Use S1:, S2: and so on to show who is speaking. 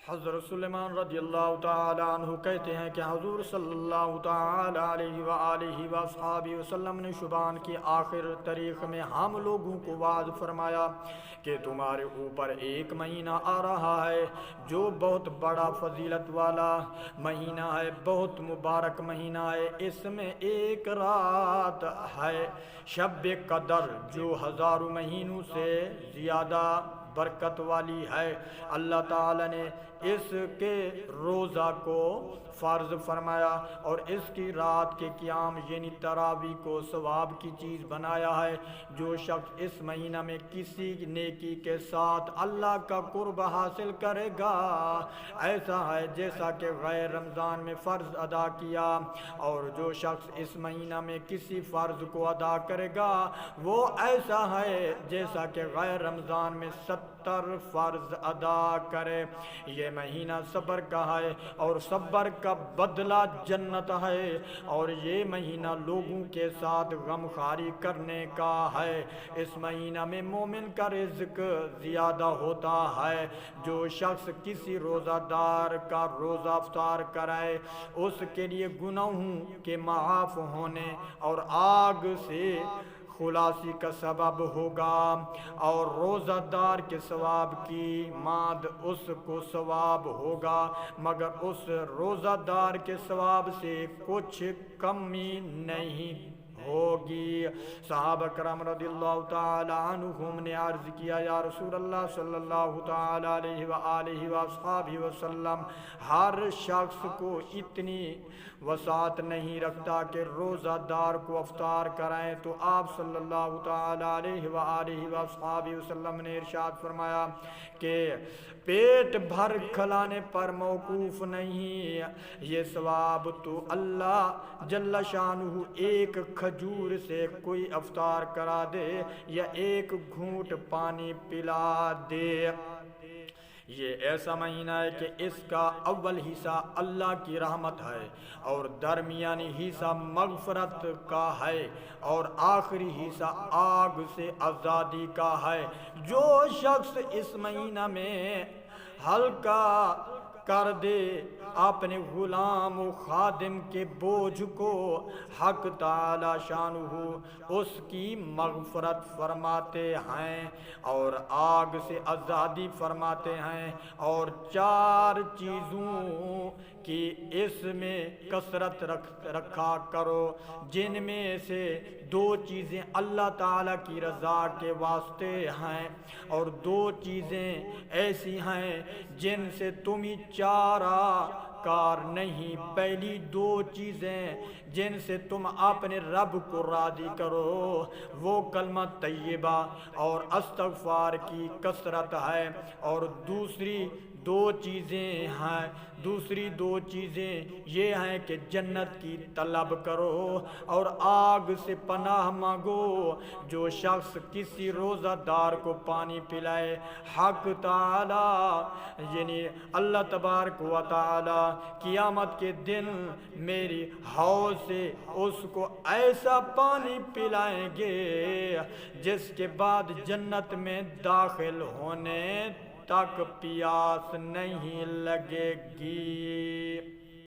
S1: حضرت سلیمان رضی اللہ تعالی عنہ کہتے ہیں کہ حضور صلی اللہ تعالی علیہ وآلہ وصحابہ وسلم نے شبان کی آخر تاریخ میں ہم لوگوں کو وعظ فرمایا کہ تمہارے اوپر ایک مہینہ آ رہا ہے جو بہت بڑا فضیلت والا مہینہ ہے، بہت مبارک مہینہ ہے۔ اس میں ایک رات ہے شب قدر جو ہزاروں مہینوں سے زیادہ برکت والی ہے۔ اللہ تعالی نے اس کے روزہ کو فرض فرمایا اور اس کی رات کے قیام یعنی تراویح کو ثواب کی چیز بنایا ہے۔ جو شخص اس مہینہ میں کسی نیکی کے ساتھ اللہ کا قرب حاصل کرے گا، ایسا ہے جیسا کہ غیر رمضان میں فرض ادا کیا، اور جو شخص اس مہینہ میں کسی فرض کو ادا کرے گا وہ ایسا ہے جیسا کہ غیر رمضان میں 70 فرض ادا کرے۔ یہ مہینہ صبر کا ہے اور صبر کا بدلہ جنت ہے، اور یہ مہینہ لوگوں کے ساتھ غمخواری کرنے کا ہے۔ اس مہینہ میں مومن کا رزق زیادہ ہوتا ہے۔ جو شخص کسی روزہ دار کا روزہ افطار کرائے اس کے لیے گناہوں کے معاف ہونے اور آگ سے خلاصی کا سبب ہوگا، اور روزہ دار کے ثواب کی ماد اس کو ثواب ہوگا، مگر اس روزہ دار کے ثواب سے کچھ کمی نہیں ہوگی۔ صحابہ کرام رضی اللہ تعالی عنہم نے عرض کیا، یا رسول اللہ صلی اللہ تعالی علیہ وآلہ وصحابہ وسلم، ہر شخص کو اتنی وسعت نہیں رکھتا کہ روزہ دار کو افطار کرائیں، تو آپ صلی اللہ تعالی علیہ وآلہ وصحابہ وسلم نے ارشاد فرمایا کہ پیٹ بھر کھلانے پر موقوف نہیں، یہ ثواب تو اللہ جل شانہ ایک کھجور سے کوئی افطار کرا دے یا ایک گھونٹ پانی پلا دے۔ یہ ایسا مہینہ ہے کہ اس کا اول حصہ اللہ کی رحمت ہے اور درمیانی حصہ مغفرت کا ہے اور آخری حصہ آگ سے آزادی کا ہے۔ جو شخص اس مہینہ میں ہلکا کر دے اپنے غلام و خادم کے بوجھ کو، حق تعالی شانہ اس کی مغفرت فرماتے ہیں اور آگ سے آزادی فرماتے ہیں۔ اور 4 چیزوں کی اس میں کثرت رکھا کرو، جن میں سے 2 چیزیں اللہ تعالیٰ کی رضا کے واسطے ہیں اور 2 چیزیں ایسی ہیں جن سے تمہیں چارہ کار نہیں۔ پہلی 2 چیزیں جن سے تم اپنے رب کو راضی کرو وہ کلمہ طیبہ اور استغفار کی کثرت ہے، اور دوسری 2 چیزیں یہ ہیں کہ جنت کی طلب کرو اور آگ سے پناہ مانگو۔ جو شخص کسی روزہ دار کو پانی پلائے، حق تعالی یعنی اللہ تبارک و تعالی قیامت کے دن میری حوض سے اس کو ایسا پانی پلائیں گے جس کے بعد جنت میں داخل ہونے تک پیاس نہیں لگے گی۔